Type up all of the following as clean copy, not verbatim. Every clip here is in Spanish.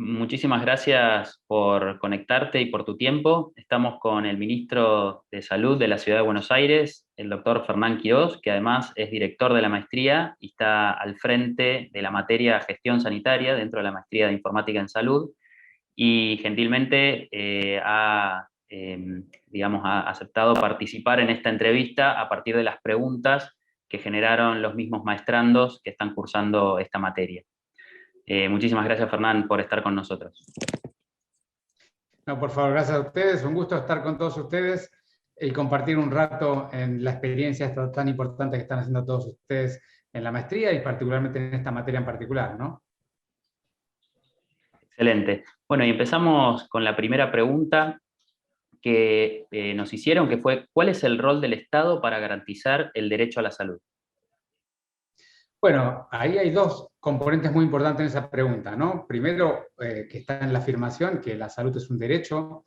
Muchísimas gracias por conectarte y por tu tiempo. Estamos con el ministro de Salud de la Ciudad de Buenos Aires, el doctor Fernán Quirós, que además es director de la maestría y está al frente de la materia Gestión Sanitaria dentro de la maestría de Informática en Salud. Y gentilmente digamos, ha aceptado participar en esta entrevista a partir de las preguntas que generaron los mismos maestrandos que están cursando esta materia. Muchísimas gracias, Fernán, por estar con nosotros. No, por favor, gracias a ustedes. Un gusto estar con todos ustedes y compartir un rato en la experiencia tan importante que están haciendo todos ustedes en la maestría y particularmente en esta materia en particular, ¿no? Excelente. Bueno, y empezamos con la primera pregunta que nos hicieron, que fue: ¿cuál es el rol del Estado para garantizar el derecho a la salud? Bueno, ahí hay dos componentes muy importantes en esa pregunta, ¿no? Primero, que está en la afirmación que la salud es un derecho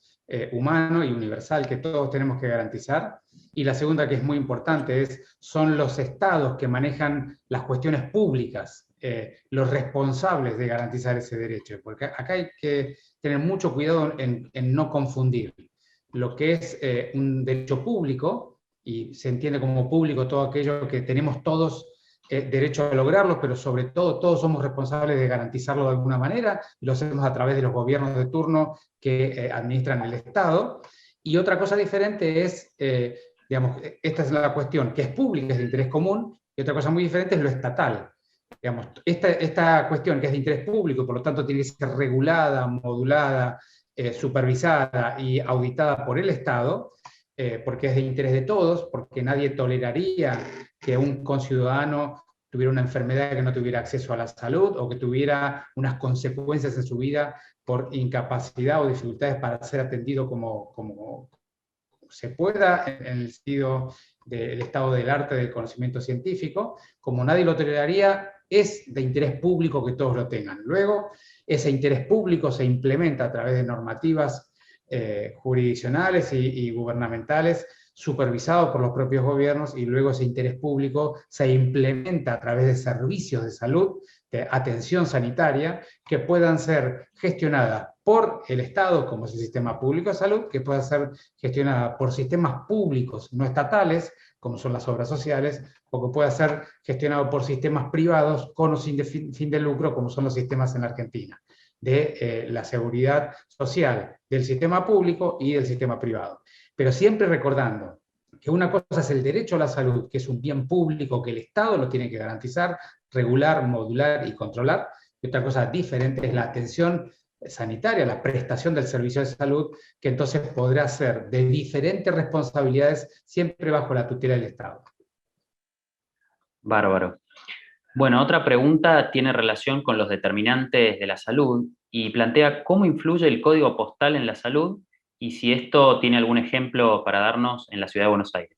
humano y universal que todos tenemos que garantizar. Y la segunda, que es muy importante, son los estados que manejan las cuestiones públicas, los responsables de garantizar ese derecho. Porque acá hay que tener mucho cuidado en no confundir lo que es un derecho público, y se entiende como público todo aquello que tenemos todos derecho a lograrlo, pero sobre todo todos somos responsables de garantizarlo de alguna manera, y lo hacemos a través de los gobiernos de turno que administran el Estado. Y otra cosa diferente es, digamos, esta es la cuestión que es pública, es de interés común, y otra cosa muy diferente es lo estatal. Digamos, esta cuestión que es de interés público, por lo tanto tiene que ser regulada, modulada, supervisada y auditada por el Estado, porque es de interés de todos, porque nadie toleraría que un conciudadano tuviera una enfermedad que no tuviera acceso a la salud o que tuviera unas consecuencias en su vida por incapacidad o dificultades para ser atendido como se pueda en el sentido del estado del arte del conocimiento científico. Como nadie lo toleraría, es de interés público que todos lo tengan. Luego, ese interés público se implementa a través de normativas jurisdiccionales y gubernamentales, supervisado por los propios gobiernos, y luego ese interés público se implementa a través de servicios de salud, de atención sanitaria, que puedan ser gestionadas por el Estado, como es el sistema público de salud, que pueda ser gestionada por sistemas públicos no estatales, como son las obras sociales, o que pueda ser gestionado por sistemas privados con o sin fin de lucro, como son los sistemas en la Argentina, de la seguridad social del sistema público y del sistema privado. Pero siempre recordando que una cosa es el derecho a la salud, que es un bien público que el Estado lo tiene que garantizar, regular, modular y controlar, y otra cosa diferente es la atención sanitaria, la prestación del servicio de salud, que entonces podrá ser de diferentes responsabilidades, siempre bajo la tutela del Estado. Bárbaro. Bueno, otra pregunta tiene relación con los determinantes de la salud y plantea cómo influye el código postal en la salud y si esto tiene algún ejemplo para darnos en la Ciudad de Buenos Aires.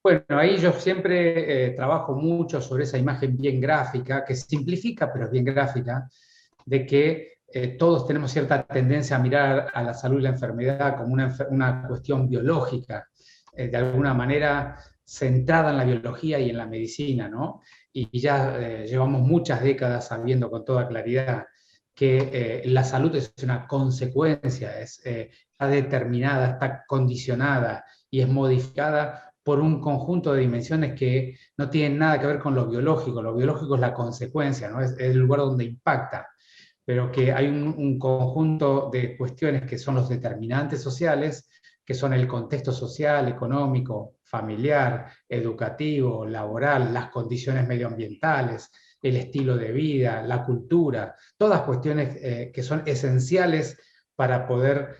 Bueno, ahí yo siempre trabajo mucho sobre esa imagen bien gráfica, que simplifica, pero es bien gráfica, de que todos tenemos cierta tendencia a mirar a la salud y la enfermedad como una cuestión biológica, de alguna manera centrada en la biología y en la medicina, ¿no? Y ya llevamos muchas décadas sabiendo con toda claridad que la salud es una consecuencia, está determinada, está condicionada y es modificada por un conjunto de dimensiones que no tienen nada que ver con lo biológico es la consecuencia, ¿no? Es el lugar donde impacta, pero que hay un conjunto de cuestiones que son los determinantes sociales, que son el contexto social, económico, familiar, educativo, laboral, las condiciones medioambientales, el estilo de vida, la cultura, todas cuestiones que son esenciales para poder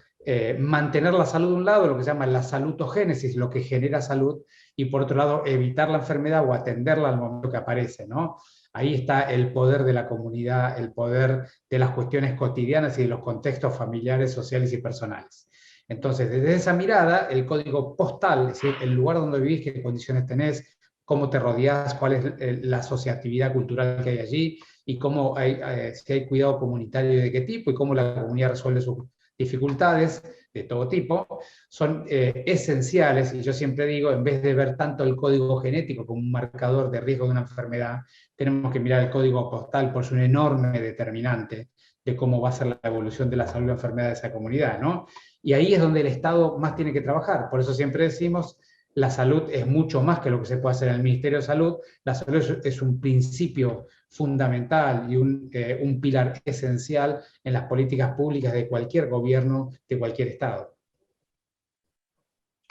mantener la salud de un lado, lo que se llama la salutogénesis, lo que genera salud, y por otro lado evitar la enfermedad o atenderla al momento que aparece, ¿no? Ahí está el poder de la comunidad, el poder de las cuestiones cotidianas y de los contextos familiares, sociales y personales. Entonces, desde esa mirada, el código postal, es decir, el lugar donde vivís, qué condiciones tenés, cómo te rodeás, cuál es la asociatividad cultural que hay allí, y cómo si hay cuidado comunitario y de qué tipo, y cómo la comunidad resuelve sus dificultades de todo tipo, son esenciales, y yo siempre digo, en vez de ver tanto el código genético como un marcador de riesgo de una enfermedad, tenemos que mirar el código postal por su enorme determinante de cómo va a ser la evolución de la salud y la enfermedad de esa comunidad, ¿no? Y ahí es donde el Estado más tiene que trabajar. Por eso siempre decimos, la salud es mucho más que lo que se puede hacer en el Ministerio de Salud. La salud es un principio fundamental y un pilar esencial en las políticas públicas de cualquier gobierno, de cualquier Estado.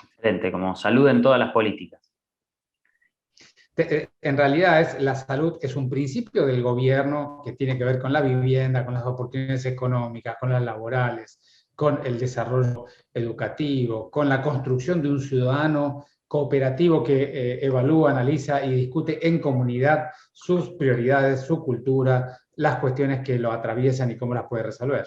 Excelente, como salud en todas las políticas. En realidad la salud es un principio del gobierno que tiene que ver con la vivienda, con las oportunidades económicas, con las laborales, con el desarrollo educativo, con la construcción de un ciudadano cooperativo que evalúa, analiza y discute en comunidad sus prioridades, su cultura, las cuestiones que lo atraviesan y cómo las puede resolver.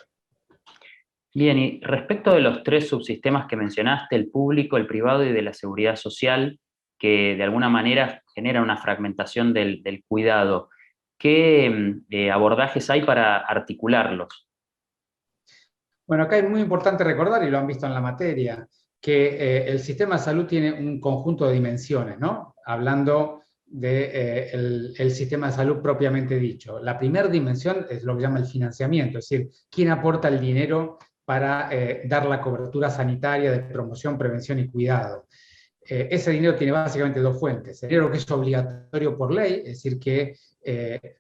Bien, y respecto de los tres subsistemas que mencionaste, el público, el privado y de la seguridad social, que de alguna manera genera una fragmentación del cuidado, ¿qué abordajes hay para articularlos? Bueno, acá es muy importante recordar, y lo han visto en la materia, que el sistema de salud tiene un conjunto de dimensiones, ¿no? Hablando del el sistema de salud propiamente dicho. La primera dimensión es lo que llama el financiamiento, es decir, quién aporta el dinero para dar la cobertura sanitaria de promoción, prevención y cuidado. Ese dinero tiene básicamente dos fuentes. El dinero que es obligatorio por ley, es decir, que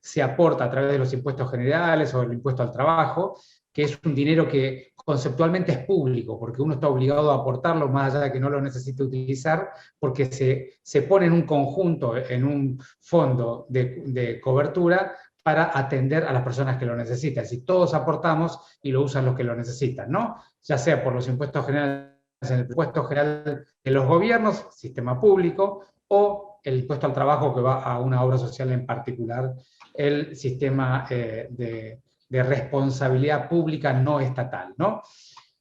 se aporta a través de los impuestos generales o el impuesto al trabajo, que es un dinero que conceptualmente es público, porque uno está obligado a aportarlo más allá de que no lo necesite utilizar, porque se pone en un conjunto, en un fondo de cobertura para atender a las personas que lo necesitan. Si todos aportamos y lo usan los que lo necesitan, ¿no? Ya sea por los impuestos generales en el impuesto general de los gobiernos, sistema público, o el impuesto al trabajo que va a una obra social en particular, el sistema de responsabilidad pública no estatal, ¿no?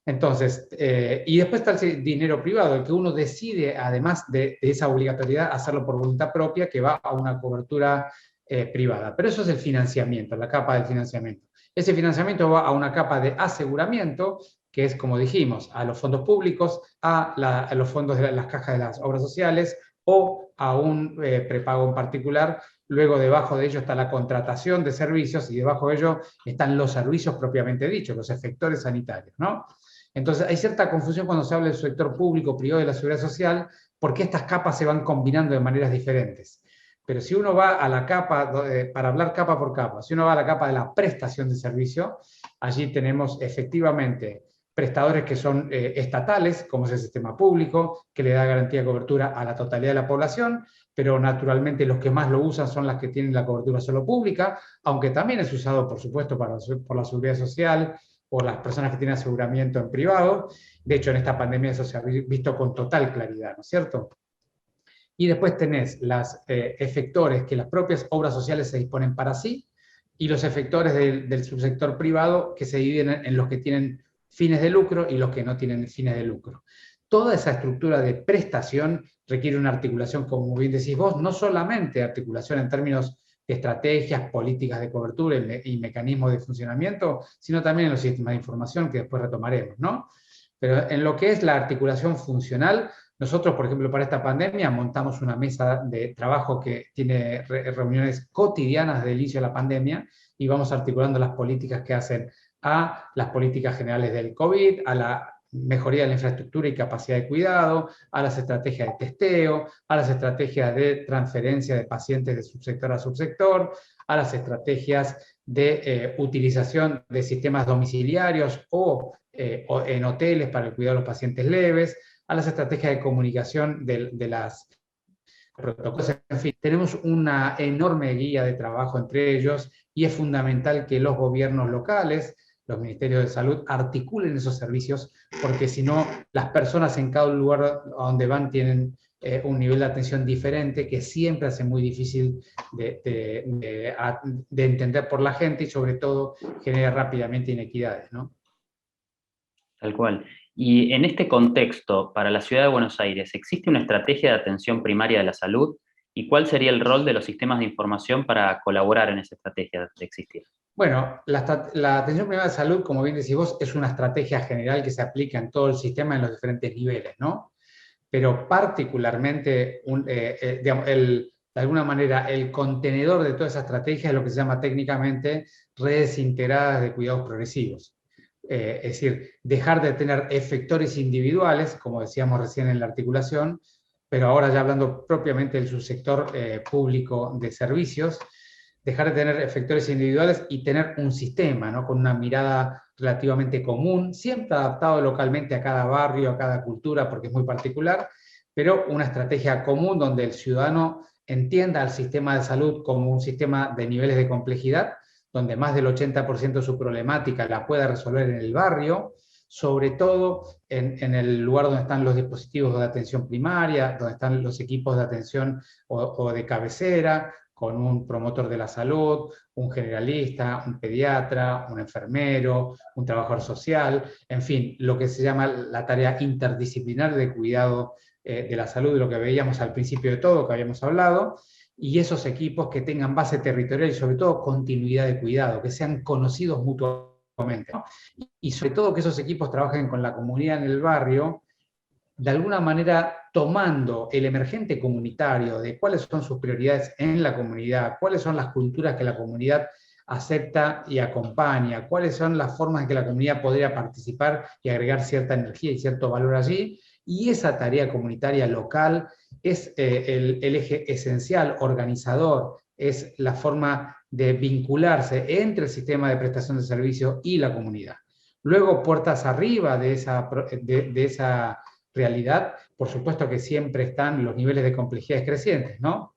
Entonces, y después está el dinero privado, el que uno decide, además de esa obligatoriedad, hacerlo por voluntad propia, que va a una cobertura privada. Pero eso es el financiamiento, la capa del financiamiento. Ese financiamiento va a una capa de aseguramiento, que es, como dijimos, a los fondos públicos, a los fondos de las cajas de las obras sociales o a un prepago en particular. Luego, debajo de ello está la contratación de servicios y debajo de ello están los servicios propiamente dichos, los efectores sanitarios, ¿no? Entonces, hay cierta confusión cuando se habla del sector público, privado y de la seguridad social, porque estas capas se van combinando de maneras diferentes. Pero si uno va a la capa, para hablar capa por capa, si uno va a la capa de la prestación de servicio, allí tenemos efectivamente prestadores que son estatales, como es el sistema público, que le da garantía de cobertura a la totalidad de la población, pero naturalmente los que más lo usan son las que tienen la cobertura solo pública, aunque también es usado, por supuesto, por la seguridad social, o las personas que tienen aseguramiento en privado. De hecho, en esta pandemia eso se ha visto con total claridad, ¿no es cierto? Y después tenés los efectores que las propias obras sociales se disponen para sí, y los efectores del subsector privado que se dividen en los que tienen fines de lucro y los que no tienen fines de lucro. Toda esa estructura de prestación requiere una articulación, como bien decís vos, no solamente articulación en términos de estrategias, políticas de cobertura y mecanismos de funcionamiento, sino también en los sistemas de información que después retomaremos, ¿no? Pero en lo que es la articulación funcional, nosotros, por ejemplo, para esta pandemia montamos una mesa de trabajo que tiene reuniones cotidianas del inicio de la pandemia y vamos articulando las políticas que hacen a las políticas generales del COVID, a la mejoría de la infraestructura y capacidad de cuidado, a las estrategias de testeo, a las estrategias de transferencia de pacientes de subsector a subsector, a las estrategias de utilización de sistemas domiciliarios o en hoteles para el cuidado de los pacientes leves, a las estrategias de comunicación de las protocolos. En fin, tenemos una enorme guía de trabajo entre ellos y es fundamental que los gobiernos locales, los ministerios de salud, articulen esos servicios, porque si no, las personas en cada lugar a donde van tienen un nivel de atención diferente que siempre hace muy difícil de entender por la gente y sobre todo genera rápidamente inequidades, ¿no? Tal cual. Y en este contexto, para la ciudad de Buenos Aires, ¿existe una estrategia de atención primaria de la salud? ¿Y cuál sería el rol de los sistemas de información para colaborar en esa estrategia de existir? Bueno, la atención primaria de salud, como bien decís vos, es una estrategia general que se aplica en todo el sistema en los diferentes niveles, ¿no? Pero particularmente, digamos, de alguna manera, el contenedor de toda esa estrategia es lo que se llama técnicamente redes integradas de cuidados progresivos. Es decir, dejar de tener efectores individuales, como decíamos recién en la articulación, pero ahora ya hablando propiamente del subsector público de servicios, dejar de tener efectores individuales y tener un sistema, ¿no? Con una mirada relativamente común, siempre adaptado localmente a cada barrio, a cada cultura, porque es muy particular, pero una estrategia común donde el ciudadano entienda al sistema de salud como un sistema de niveles de complejidad, donde más del 80% de su problemática la pueda resolver en el barrio, sobre todo en el lugar donde están los dispositivos de atención primaria, donde están los equipos de atención o de cabecera, con un promotor de la salud, un generalista, un pediatra, un enfermero, un trabajador social, en fin, lo que se llama la tarea interdisciplinar de cuidado de la salud, de lo que veíamos al principio de todo, que habíamos hablado, y esos equipos que tengan base territorial y sobre todo continuidad de cuidado, que sean conocidos mutuamente, ¿no? Y sobre todo que esos equipos trabajen con la comunidad en el barrio, de alguna manera tomando el emergente comunitario de cuáles son sus prioridades en la comunidad, cuáles son las culturas que la comunidad acepta y acompaña, cuáles son las formas en que la comunidad podría participar y agregar cierta energía y cierto valor allí, y esa tarea comunitaria local es el eje esencial, organizador, es la forma de vincularse entre el sistema de prestación de servicios y la comunidad. Luego, puertas arriba de esa realidad, por supuesto que siempre están los niveles de complejidades crecientes, ¿no?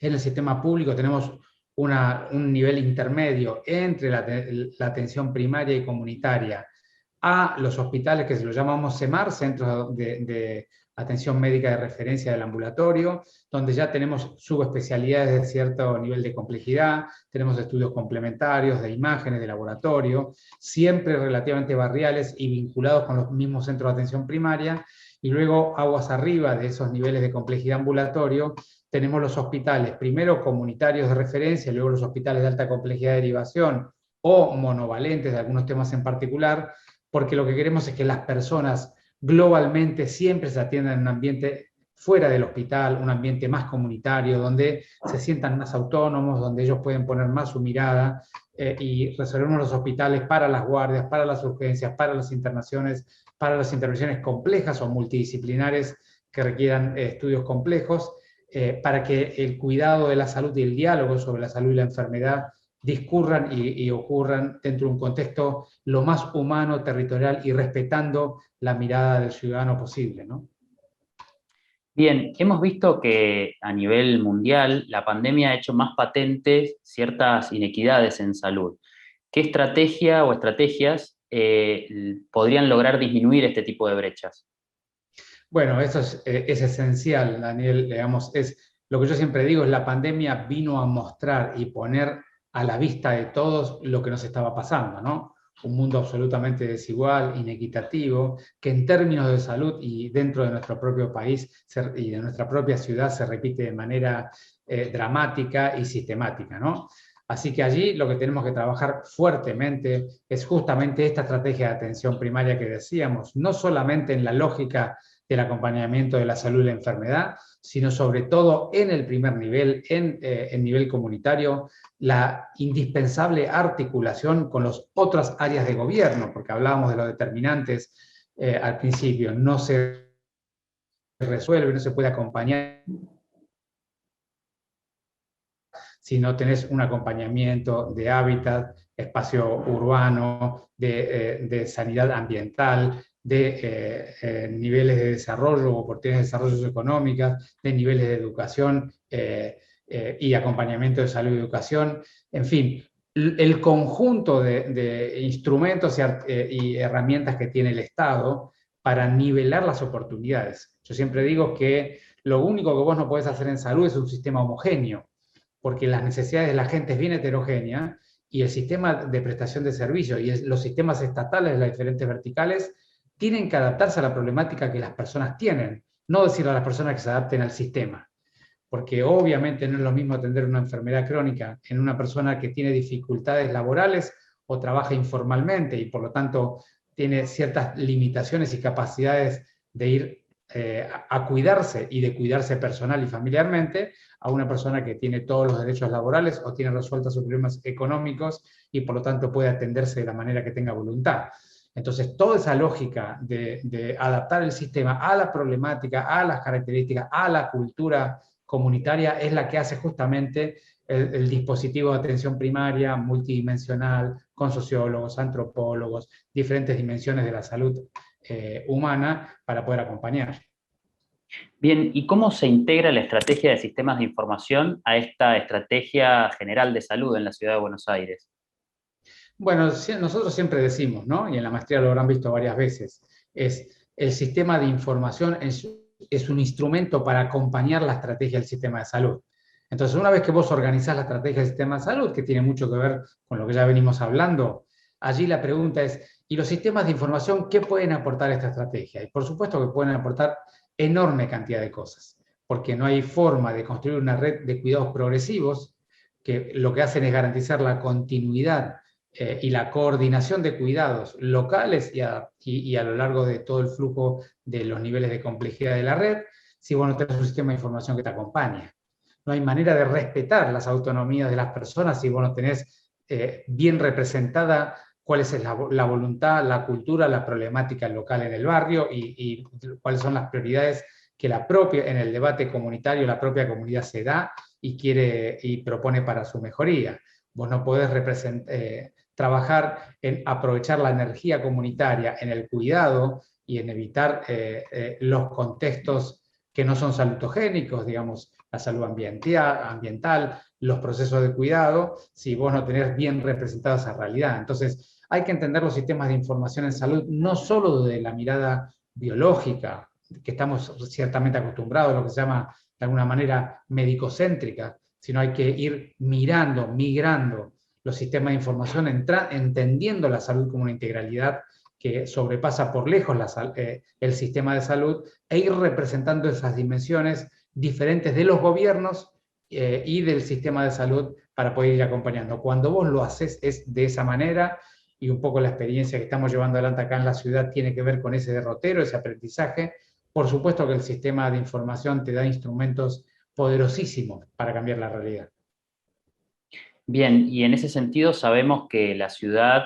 En el sistema público tenemos un nivel intermedio entre la atención primaria y comunitaria a los hospitales que se los llamamos CEMAR, Centros de Atención Médica de Referencia del Ambulatorio, donde ya tenemos subespecialidades de cierto nivel de complejidad, tenemos estudios complementarios de imágenes de laboratorio, siempre relativamente barriales y vinculados con los mismos centros de atención primaria, y luego aguas arriba de esos niveles de complejidad ambulatorio, tenemos los hospitales, primero comunitarios de referencia, luego los hospitales de alta complejidad de derivación o monovalentes de algunos temas en particular, porque lo que queremos es que las personas globalmente siempre se atiendan en un ambiente fuera del hospital, un ambiente más comunitario, donde se sientan más autónomos, donde ellos pueden poner más su mirada y resolvemos los hospitales para las guardias, para las urgencias, para las internaciones, para las intervenciones complejas o multidisciplinares que requieran estudios complejos, para que el cuidado de la salud y el diálogo sobre la salud y la enfermedad discurran y ocurran dentro de un contexto lo más humano, territorial y respetando la mirada del ciudadano posible, ¿no? Bien, hemos visto que a nivel mundial la pandemia ha hecho más patentes ciertas inequidades en salud. ¿Qué estrategia o estrategias podrían lograr disminuir este tipo de brechas? Bueno, eso es esencial, Daniel, digamos, es lo que yo siempre digo, es la pandemia vino a mostrar y poner a la vista de todos lo que nos estaba pasando, ¿no? Un mundo absolutamente desigual, inequitativo, que en términos de salud y dentro de nuestro propio país y de nuestra propia ciudad se repite de manera dramática y sistemática, ¿no? Así que allí lo que tenemos que trabajar fuertemente es justamente esta estrategia de atención primaria que decíamos, no solamente en la lógica del acompañamiento de la salud y la enfermedad, sino sobre todo en el primer nivel, en el nivel comunitario, la indispensable articulación con las otras áreas de gobierno, porque hablábamos de los determinantes al principio, no se resuelve, no se puede acompañar si no tenés un acompañamiento de hábitat, espacio urbano, de sanidad ambiental, de niveles de desarrollo, oportunidades de desarrollo socioeconómicas, de niveles de educación y acompañamiento de salud y educación, en fin, el conjunto de instrumentos y herramientas que tiene el Estado para nivelar las oportunidades. Yo siempre digo que lo único que vos no podés hacer en salud es un sistema homogéneo, porque las necesidades de la gente es bien heterogénea y el sistema de prestación de servicios y los sistemas estatales de las diferentes verticales tienen que adaptarse a la problemática que las personas tienen, no decir a las personas que se adapten al sistema, porque obviamente no es lo mismo atender una enfermedad crónica en una persona que tiene dificultades laborales o trabaja informalmente y por lo tanto tiene ciertas limitaciones y capacidades de ir a cuidarse y de cuidarse personal y familiarmente a una persona que tiene todos los derechos laborales o tiene resueltos sus problemas económicos y por lo tanto puede atenderse de la manera que tenga voluntad. Entonces, toda esa lógica de adaptar el sistema a la problemática, a las características, a la cultura comunitaria, es la que hace justamente el dispositivo de atención primaria multidimensional, con sociólogos, antropólogos, diferentes dimensiones de la salud humana para poder acompañar. Bien, ¿y cómo se integra la estrategia de sistemas de información a esta estrategia general de salud en la ciudad de Buenos Aires? Bueno, nosotros siempre decimos, ¿no? Y en la maestría lo habrán visto varias veces, es el sistema de información es un instrumento para acompañar la estrategia del sistema de salud. Entonces, una vez que vos organizás la estrategia del sistema de salud, que tiene mucho que ver con lo que ya venimos hablando, allí la pregunta es, ¿y los sistemas de información qué pueden aportar a esta estrategia? Y por supuesto que pueden aportar enorme cantidad de cosas, porque no hay forma de construir una red de cuidados progresivos que lo que hacen es garantizar la continuidad y la coordinación de cuidados locales y a lo largo de todo el flujo de los niveles de complejidad de la red, si vos no tenés un sistema de información que te acompañe. No hay manera de respetar las autonomías de las personas si vos no tenés bien representada cuál es la voluntad, la cultura, la problemática local en el barrio y cuáles son las prioridades que en el debate comunitario la propia comunidad se da y quiere y propone para su mejoría. Vos no podés trabajar en aprovechar la energía comunitaria en el cuidado y en evitar los contextos que no son salutogénicos, digamos, la salud ambiental, los procesos de cuidado, si vos no tenés bien representada esa realidad. Entonces, hay que entender los sistemas de información en salud no solo de la mirada biológica, que estamos ciertamente acostumbrados a lo que se llama de alguna manera medicocéntrica, sino hay que ir migrando los sistemas de información, entendiendo la salud como una integralidad que sobrepasa por lejos el sistema de salud e ir representando esas dimensiones diferentes de los gobiernos y del sistema de salud para poder ir acompañando. Cuando vos lo haces es de esa manera y un poco la experiencia que estamos llevando adelante acá en la ciudad tiene que ver con ese derrotero, ese aprendizaje. Por supuesto que el sistema de información te da instrumentos poderosísimos para cambiar la realidad. Bien, y en ese sentido sabemos que la ciudad,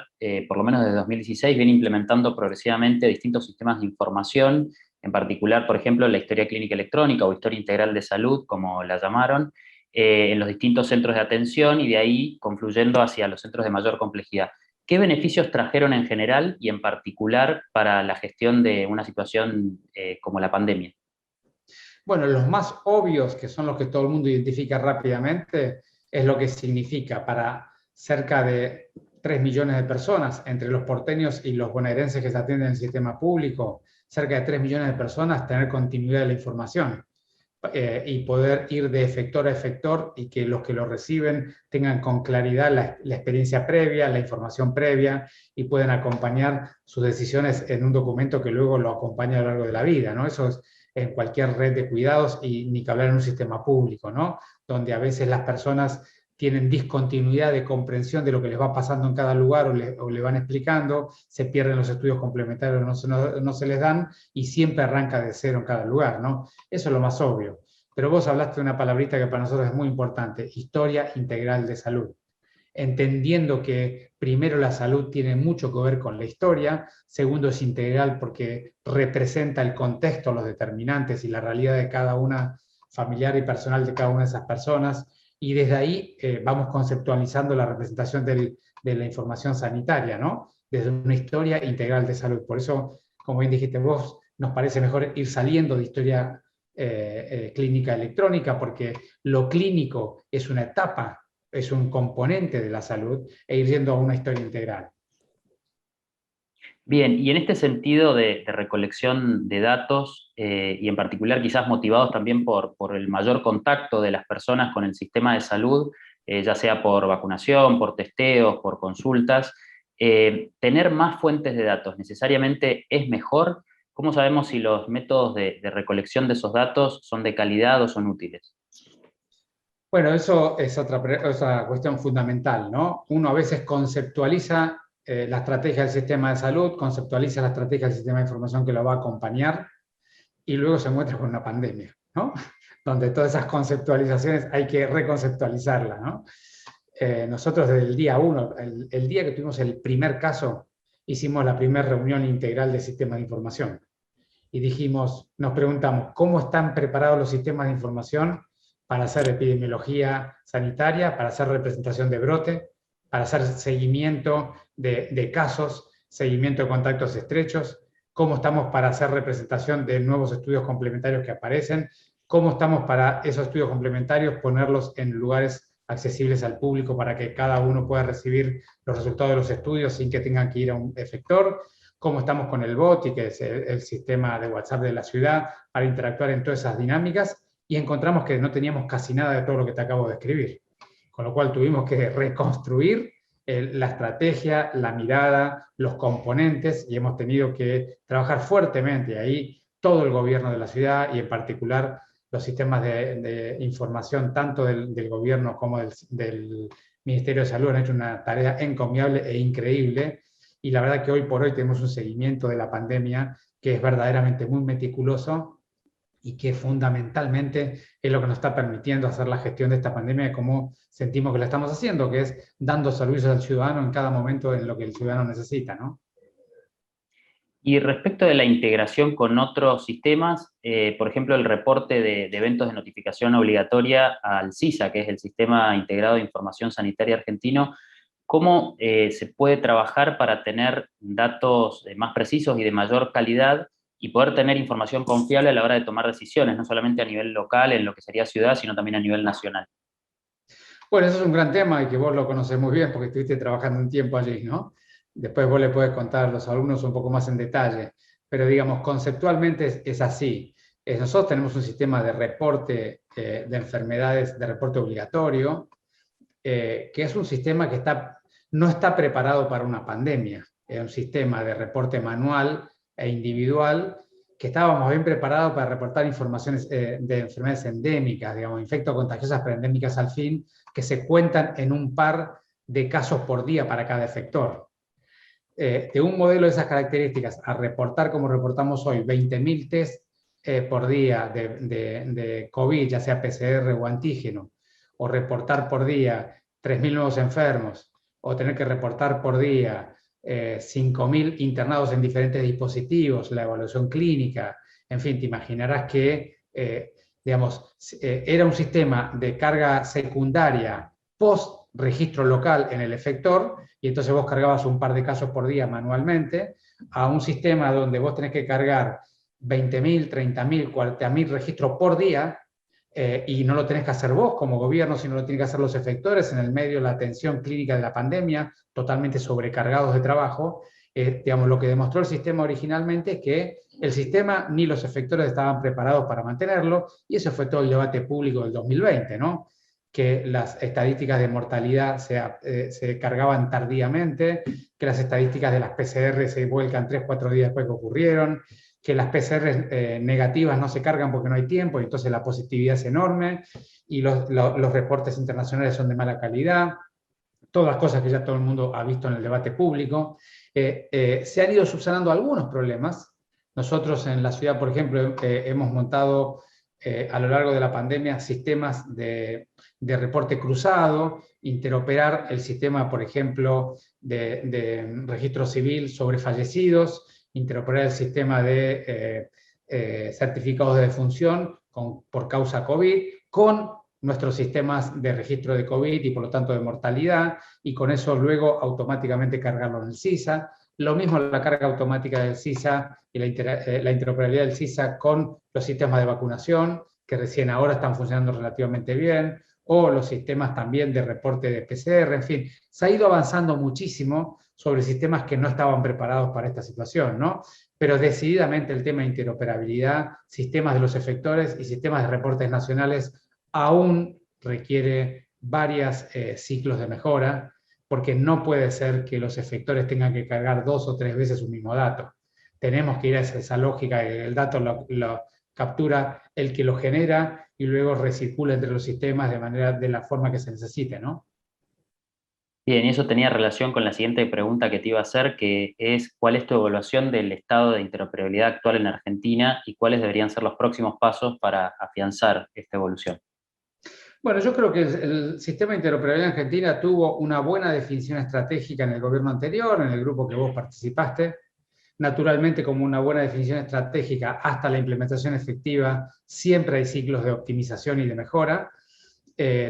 por lo menos desde 2016, viene implementando progresivamente distintos sistemas de información, en particular, por ejemplo, la historia clínica electrónica o historia integral de salud, como la llamaron, en los distintos centros de atención y de ahí confluyendo hacia los centros de mayor complejidad. ¿Qué beneficios trajeron en general y en particular para la gestión de una situación como la pandemia? Bueno, los más obvios, que son los que todo el mundo identifica rápidamente, es lo que significa para cerca de 3 millones de personas, entre los porteños y los bonaerenses que se atienden en el sistema público, cerca de 3 millones de personas, tener continuidad de la información y poder ir de efector a efector y que los que lo reciben tengan con claridad la experiencia previa, la información previa y puedan acompañar sus decisiones en un documento que luego lo acompaña a lo largo de la vida, ¿no? Eso es en cualquier red de cuidados y ni que hablar en un sistema público, ¿no? Donde a veces las personas tienen discontinuidad de comprensión de lo que les va pasando en cada lugar o le van explicando, se pierden los estudios complementarios, no se les dan y siempre arranca de cero en cada lugar, ¿no? Eso es lo más obvio. Pero vos hablaste de una palabrita que para nosotros es muy importante, historia integral de salud. Entendiendo que primero la salud tiene mucho que ver con la historia, segundo es integral porque representa el contexto, los determinantes y la realidad de cada una familiar y personal de cada una de esas personas, y desde ahí vamos conceptualizando la representación de la información sanitaria, ¿no? Desde una historia integral de salud. Por eso, como bien dijiste vos, nos parece mejor ir saliendo de historia clínica electrónica, porque lo clínico es una etapa, es un componente de la salud, e ir yendo a una historia integral. Bien, y en este sentido de recolección de datos, y en particular quizás motivados también por el mayor contacto de las personas con el sistema de salud, ya sea por vacunación, por testeos, por consultas, tener más fuentes de datos necesariamente es mejor. ¿Cómo sabemos si los métodos de recolección de esos datos son de calidad o son útiles? Bueno, eso es otra cuestión fundamental, ¿no? Uno a veces conceptualiza la estrategia del sistema de salud, conceptualiza la estrategia del sistema de información que lo va a acompañar, y luego se encuentra con una pandemia, ¿no? Donde todas esas conceptualizaciones hay que reconceptualizarlas, ¿no? Nosotros desde el día 1, el día que tuvimos el primer caso, hicimos la primera reunión integral de sistemas de información. Y dijimos, nos preguntamos, ¿cómo están preparados los sistemas de información para hacer epidemiología sanitaria, para hacer representación de brote, para hacer seguimiento de casos, seguimiento de contactos estrechos? ¿Cómo estamos para hacer representación de nuevos estudios complementarios que aparecen? ¿Cómo estamos para esos estudios complementarios ponerlos en lugares accesibles al público para que cada uno pueda recibir los resultados de los estudios sin que tengan que ir a un efector? ¿Cómo estamos con el BOT, que es el sistema de WhatsApp de la ciudad, para interactuar en todas esas dinámicas? Y encontramos que no teníamos casi nada de todo lo que te acabo de escribir. Con lo cual tuvimos que reconstruir la estrategia, la mirada, los componentes, y hemos tenido que trabajar fuertemente ahí todo el gobierno de la ciudad y en particular los sistemas de información tanto del gobierno como del Ministerio de Salud han hecho una tarea encomiable e increíble, y la verdad que hoy por hoy tenemos un seguimiento de la pandemia que es verdaderamente muy meticuloso y que fundamentalmente es lo que nos está permitiendo hacer la gestión de esta pandemia y cómo sentimos que la estamos haciendo, que es dando servicios al ciudadano en cada momento en lo que el ciudadano necesita, ¿no? Y respecto de la integración con otros sistemas, por ejemplo, el reporte de eventos de notificación obligatoria al SISA, que es el Sistema Integrado de Información Sanitaria Argentino, ¿cómo se puede trabajar para tener datos más precisos y de mayor calidad y poder tener información confiable a la hora de tomar decisiones, no solamente a nivel local, en lo que sería ciudad, sino también a nivel nacional? Bueno, eso es un gran tema y que vos lo conocés muy bien porque estuviste trabajando un tiempo allí, ¿no? Después vos le podés contar a los alumnos un poco más en detalle, pero digamos, conceptualmente es así. Nosotros tenemos un sistema de reporte de enfermedades, de reporte obligatorio, que es un sistema que no está preparado para una pandemia. Es un sistema de reporte manual e individual que estábamos bien preparados para reportar informaciones de enfermedades endémicas, digamos, infectos contagiosas preendémicas al fin, que se cuentan en un par de casos por día para cada efector. De un modelo de esas características a reportar como reportamos hoy, 20.000 test por día de COVID, ya sea PCR o antígeno, o reportar por día 3.000 nuevos enfermos, o tener que reportar por día 5.000 internados en diferentes dispositivos, la evaluación clínica, en fin, te imaginarás que digamos, era un sistema de carga secundaria post registro local en el efector, y entonces vos cargabas un par de casos por día manualmente, a un sistema donde vos tenés que cargar 20.000, 30.000, 40.000 registros por día, y no lo tenés que hacer vos como gobierno, sino lo tienen que hacer los efectores en el medio de la atención clínica de la pandemia, totalmente sobrecargados de trabajo. Digamos, lo que demostró el sistema originalmente es que el sistema ni los efectores estaban preparados para mantenerlo, y ese fue todo el debate público del 2020, ¿no? Que las estadísticas de mortalidad se cargaban tardíamente, que las estadísticas de las PCR se vuelcan 3-4 días después que ocurrieron, que las PCR negativas no se cargan porque no hay tiempo, y entonces la positividad es enorme, y los reportes internacionales son de mala calidad, todas cosas que ya todo el mundo ha visto en el debate público. Se han ido subsanando algunos problemas. Nosotros en la ciudad, por ejemplo, hemos montado a lo largo de la pandemia sistemas de reporte cruzado, interoperar el sistema, por ejemplo, de registro civil sobre fallecidos, interoperar el sistema de certificados de defunción por causa COVID con nuestros sistemas de registro de COVID y por lo tanto de mortalidad, y con eso luego automáticamente cargarlo en el SISA. Lo mismo la carga automática del SISA y la interoperabilidad del SISA con los sistemas de vacunación, que recién ahora están funcionando relativamente bien, o los sistemas también de reporte de PCR, en fin, se ha ido avanzando muchísimo sobre sistemas que no estaban preparados para esta situación, ¿no? Pero decididamente el tema de interoperabilidad, sistemas de los efectores y sistemas de reportes nacionales aún requiere varios ciclos de mejora, porque no puede ser que los efectores tengan que cargar 2 o 3 veces un mismo dato. Tenemos que ir a esa lógica de que el dato lo captura el que lo genera y luego recircula entre los sistemas de la forma que se necesite, ¿no? Bien, y eso tenía relación con la siguiente pregunta que te iba a hacer, que es ¿cuál es tu evaluación del estado de interoperabilidad actual en Argentina y cuáles deberían ser los próximos pasos para afianzar esta evolución? Bueno, yo creo que el sistema de interoperabilidad en Argentina tuvo una buena definición estratégica en el gobierno anterior, en el grupo que vos participaste. Naturalmente, como una buena definición estratégica hasta la implementación efectiva, siempre hay ciclos de optimización y de mejora.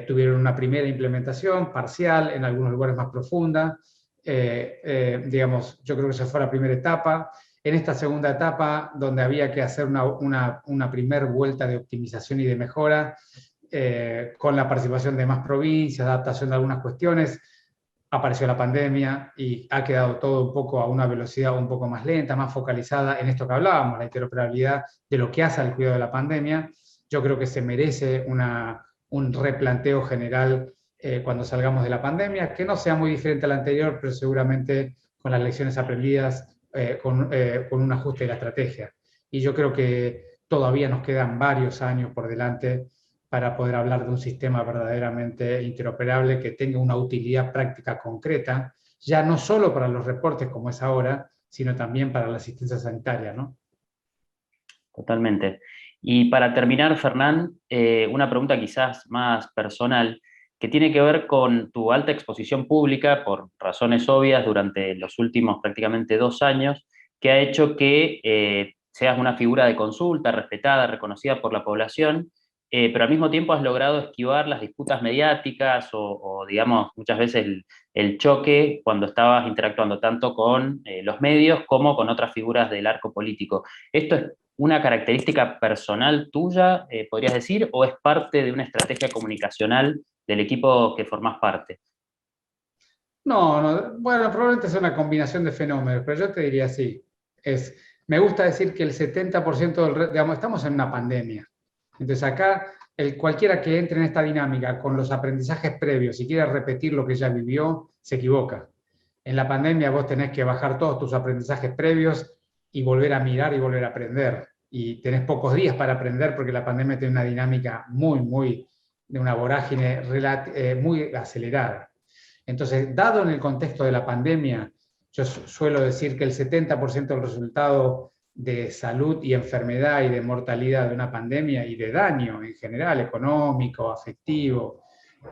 Tuvieron una primera implementación parcial, en algunos lugares más profunda. Digamos, yo creo que esa fue la primera etapa. En esta segunda etapa, donde había que hacer una primera vuelta de optimización y de mejora, con la participación de más provincias, adaptación de algunas cuestiones, apareció la pandemia y ha quedado todo un poco a una velocidad un poco más lenta, más focalizada en esto que hablábamos, la interoperabilidad de lo que hace al cuidado de la pandemia. Yo creo que se merece un replanteo general cuando salgamos de la pandemia, que no sea muy diferente al anterior, pero seguramente con las lecciones aprendidas, con un ajuste de la estrategia. Y yo creo que todavía nos quedan varios años por delante para poder hablar de un sistema verdaderamente interoperable que tenga una utilidad práctica concreta, ya no solo para los reportes como es ahora, sino también para la asistencia sanitaria, ¿no? Totalmente. Y para terminar, Fernán, una pregunta quizás más personal, que tiene que ver con tu alta exposición pública, por razones obvias, durante los últimos prácticamente 2 años, que ha hecho que seas una figura de consulta, respetada, reconocida por la población, pero al mismo tiempo has logrado esquivar las disputas mediáticas o, digamos, muchas veces el choque cuando estabas interactuando tanto con los medios como con otras figuras del arco político. ¿Esto es una característica personal tuya, podrías decir, o es parte de una estrategia comunicacional del equipo que formás parte? No, no, bueno, probablemente es una combinación de fenómenos, pero yo te diría así. Me gusta decir que el 70% digamos, estamos en una pandemia. Entonces acá, cualquiera que entre en esta dinámica con los aprendizajes previos y quiera repetir lo que ya vivió, se equivoca. En la pandemia vos tenés que bajar todos tus aprendizajes previos y volver a mirar y volver a aprender. Y tenés pocos días para aprender porque la pandemia tiene una dinámica de una vorágine muy acelerada. Entonces, dado en el contexto de la pandemia, yo suelo decir que el 70% del resultado de salud y enfermedad y de mortalidad de una pandemia y de daño en general, económico, afectivo,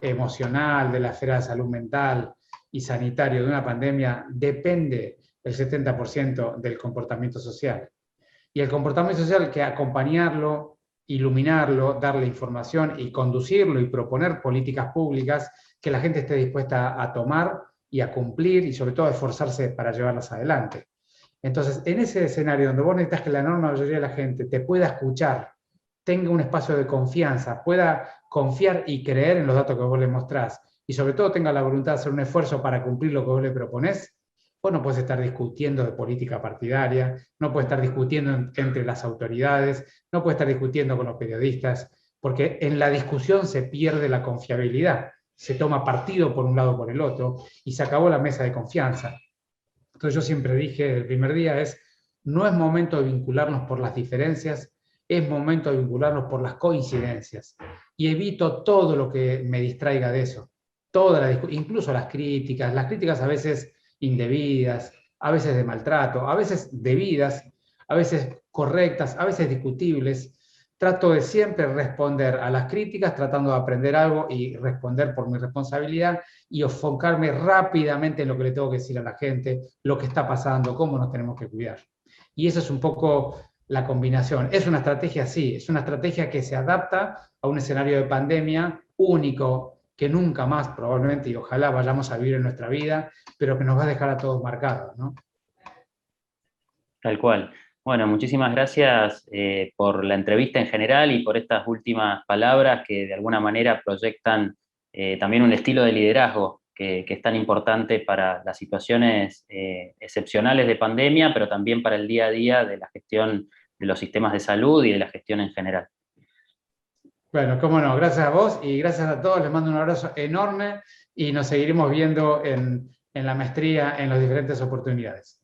emocional, de la esfera de salud mental y sanitario de una pandemia, depende el 70% del comportamiento social. Y el comportamiento social hay que acompañarlo, iluminarlo, darle información y conducirlo y proponer políticas públicas que la gente esté dispuesta a tomar y a cumplir y sobre todo a esforzarse para llevarlas adelante. Entonces, en ese escenario donde vos necesitas que la enorme mayoría de la gente te pueda escuchar, tenga un espacio de confianza, pueda confiar y creer en los datos que vos le mostrás y sobre todo tenga la voluntad de hacer un esfuerzo para cumplir lo que vos le proponés, vos no puedes estar discutiendo de política partidaria, no puedes estar discutiendo entre las autoridades, no puedes estar discutiendo con los periodistas, porque en la discusión se pierde la confiabilidad, se toma partido por un lado o por el otro y se acabó la mesa de confianza. Entonces yo siempre dije el primer día no es momento de vincularnos por las diferencias, es momento de vincularnos por las coincidencias. Y evito todo lo que me distraiga de eso. Incluso las críticas a veces indebidas, a veces de maltrato, a veces debidas, a veces correctas, a veces discutibles. Trato de siempre responder a las críticas, tratando de aprender algo y responder por mi responsabilidad y enfocarme rápidamente en lo que le tengo que decir a la gente, lo que está pasando, cómo nos tenemos que cuidar. Y esa es un poco la combinación. Es una estrategia, sí, es una estrategia que se adapta a un escenario de pandemia único que nunca más probablemente y ojalá vayamos a vivir en nuestra vida, pero que nos va a dejar a todos marcados, ¿no? Tal cual. Bueno, muchísimas gracias por la entrevista en general y por estas últimas palabras que de alguna manera proyectan también un estilo de liderazgo que es tan importante para las situaciones excepcionales de pandemia, pero también para el día a día de la gestión de los sistemas de salud y de la gestión en general. Bueno, cómo no, gracias a vos y gracias a todos, les mando un abrazo enorme y nos seguiremos viendo en la maestría en las diferentes oportunidades.